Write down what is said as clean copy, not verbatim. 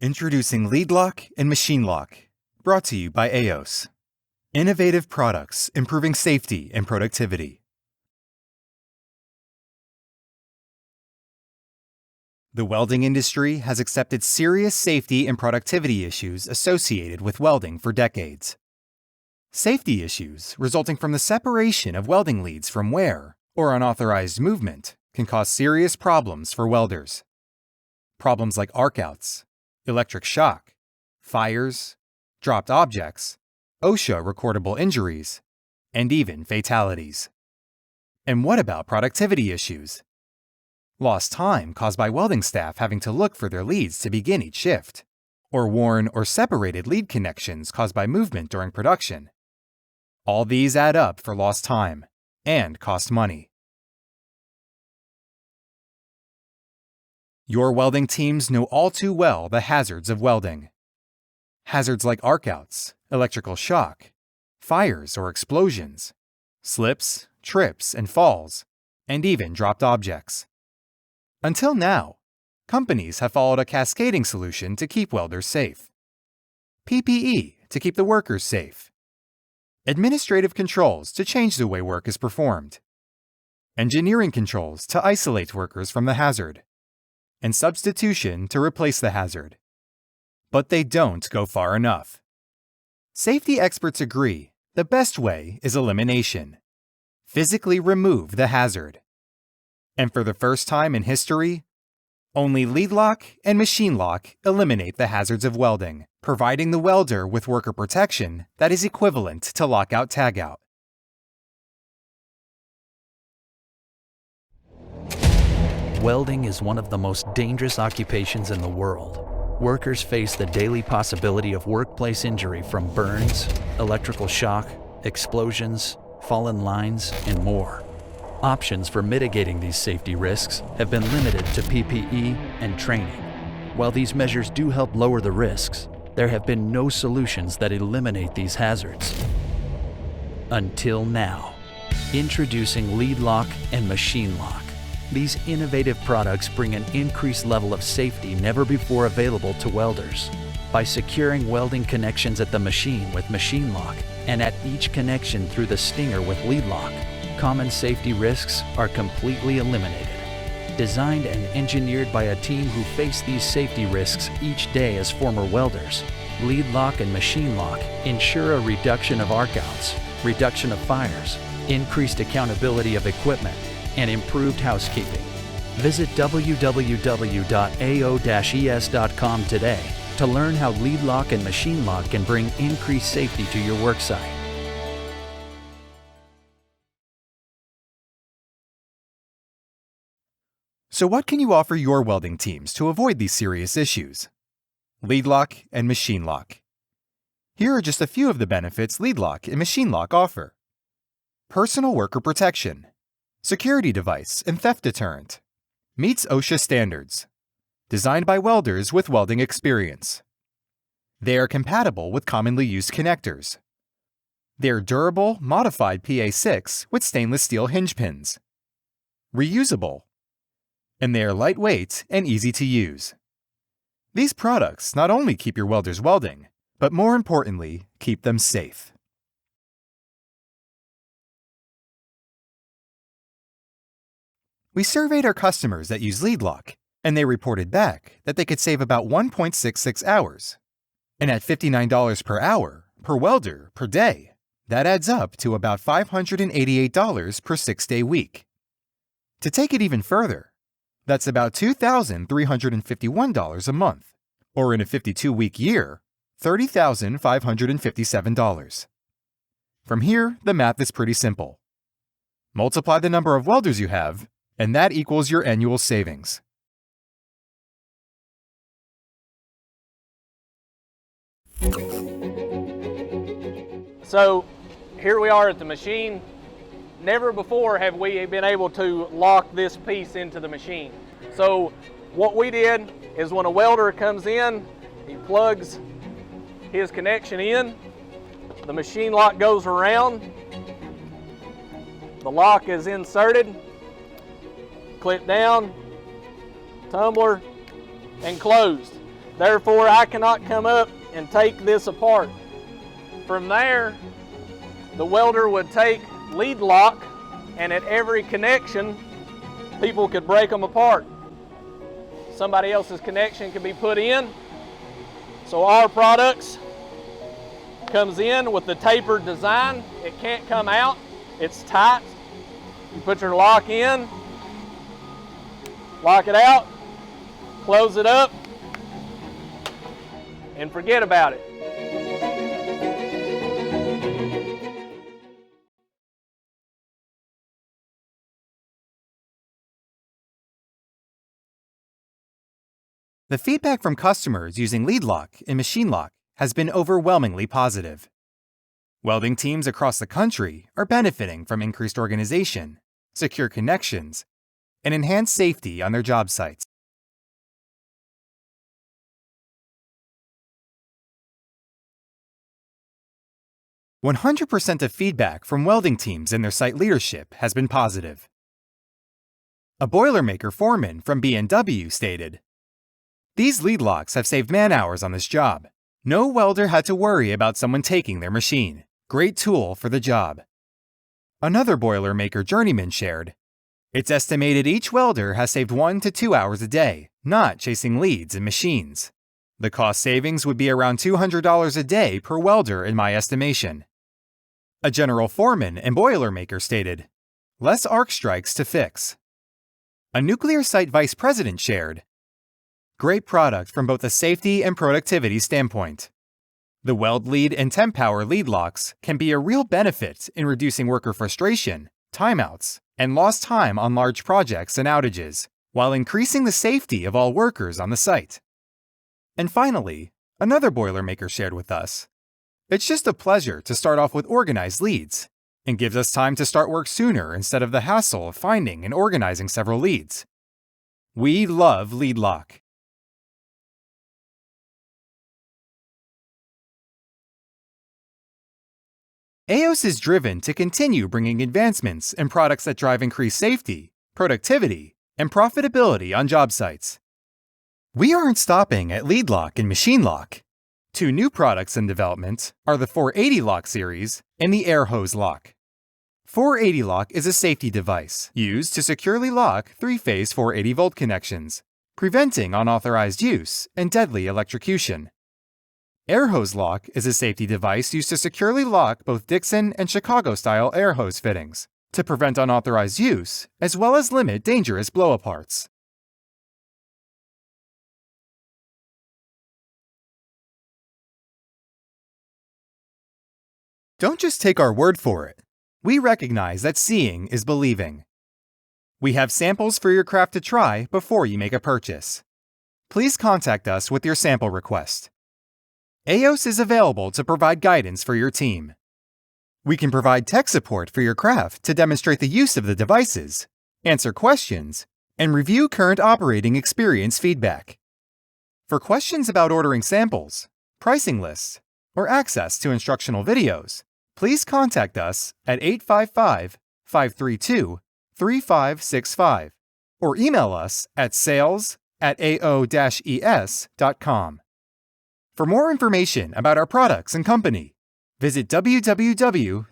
Introducing Leadlock and Machinelock, brought to you by AOES. Innovative products improving safety and productivity. The welding industry has accepted serious safety and productivity issues associated with welding for decades. Safety issues resulting from the separation of welding leads from wear or unauthorized movement can cause serious problems for welders. Problems like arcouts, electric shock, fires, dropped objects, OSHA recordable injuries, and even fatalities. And what about productivity issues? Lost time caused by welding staff having to look for their leads to begin each shift, or worn or separated lead connections caused by movement during production. All these add up for lost time and cost money. Your welding teams know all too well the hazards of welding. Hazards like arcouts, electrical shock, fires or explosions, slips, trips, and falls, and even dropped objects. Until now, companies have followed a cascading solution to keep welders safe. PPE to keep the workers safe. Administrative controls to change the way work is performed. Engineering controls to isolate workers from the hazard. And substitution to replace the hazard. But they don't go far enough. Safety experts agree the best way is elimination. Physically remove the hazard. And for the first time in history, only Leadlock and Machinelock eliminate the hazards of welding, providing the welder with worker protection that is equivalent to lockout-tagout. Welding is one of the most dangerous occupations in the world. Workers face the daily possibility of workplace injury from burns, electrical shock, explosions, fallen lines, and more. Options for mitigating these safety risks have been limited to PPE and training. While these measures do help lower the risks, there have been no solutions that eliminate these hazards. Until now. Introducing Leadlock and Machinelock. These innovative products bring an increased level of safety never before available to welders. By securing welding connections at the machine with Machinelock and at each connection through the stinger with Leadlock, common safety risks are completely eliminated. Designed and engineered by a team who face these safety risks each day as former welders, Leadlock and Machinelock ensure a reduction of arcouts, reduction of fires, increased accountability of equipment, and improved housekeeping. Visit www.ao-es.com today to learn how Leadlock and Machinelock can bring increased safety to your worksite. So what can you offer your welding teams to avoid these serious issues? Leadlock and Machinelock. Here are just a few of the benefits Leadlock and Machinelock offer. Personal worker protection. Security device and theft deterrent. Meets OSHA standards. Designed by welders with welding experience. They are compatible with commonly used connectors. They are durable, modified PA6 with stainless steel hinge pins. Reusable. And they are lightweight and easy to use. These products not only keep your welders welding, but more importantly, keep them safe. We surveyed our customers that use Leadlock, and they reported back that they could save about 1.66 hours. And at $59 per hour, per welder, per day, that adds up to about $588 per 6-day week. To take it even further, that's about $2,351 a month, or in a 52-week year, $30,557. From here, the math is pretty simple. Multiply the number of welders you have, and that equals your annual savings. So here we are at the machine. Never before have we been able to lock this piece into the machine. So what we did is when a welder comes in, he plugs his connection in, the machine lock goes around, the lock is inserted, clip down, tumbler, and closed. Therefore, I cannot come up and take this apart. From there, the welder would take Leadlock, and at every connection, people could break them apart. Somebody else's connection could be put in. So our products comes in with the tapered design. It can't come out. It's tight. You put your lock in, lock it out, close it up, and forget about it. The feedback from customers using Leadlock and Machinelock has been overwhelmingly positive. Welding teams across the country are benefiting from increased organization, secure connections, and enhanced safety on their job sites. "100% of feedback from welding teams and their site leadership has been positive." A Boilermaker foreman from B&W stated, "These Leadlocks have saved man-hours on this job. No welder had to worry about someone taking their machine. Great tool for the job." Another Boilermaker journeyman shared, "It's estimated each welder has saved 1 to 2 hours a day, not chasing leads and machines. The cost savings would be around $200 a day per welder in my estimation." A general foreman and Boilermaker stated, "Less arc strikes to fix." A nuclear site vice president shared, "Great product from both a safety and productivity standpoint. The Weld Lead and Temp Power Leadlocks can be a real benefit in reducing worker frustration, timeouts, and lost time on large projects and outages, while increasing the safety of all workers on the site." And finally, another Boilermaker shared with us, "It's just a pleasure to start off with organized leads, and gives us time to start work sooner instead of the hassle of finding and organizing several leads. We love Leadlock." AOES is driven to continue bringing advancements and products that drive increased safety, productivity, and profitability on job sites. We aren't stopping at Leadlock and Machinelock. 2 new products in development are the 480 Lock series and the Air Hose Lock. 480 Lock is a safety device used to securely lock 3-phase 480 volt connections, preventing unauthorized use and deadly electrocution. Air Hose Lock is a safety device used to securely lock both Dixon and Chicago-style air hose fittings to prevent unauthorized use as well as limit dangerous blow-aparts. Don't just take our word for it. We recognize that seeing is believing. We have samples for your craft to try before you make a purchase. Please contact us with your sample request. AOES is available to provide guidance for your team. We can provide tech support for your craft to demonstrate the use of the devices, answer questions, and review current operating experience feedback. For questions about ordering samples, pricing lists, or access to instructional videos, please contact us at 855-532-3565 or email us at sales@ao-es.com. For more information about our products and company, visit www.ao-es.com.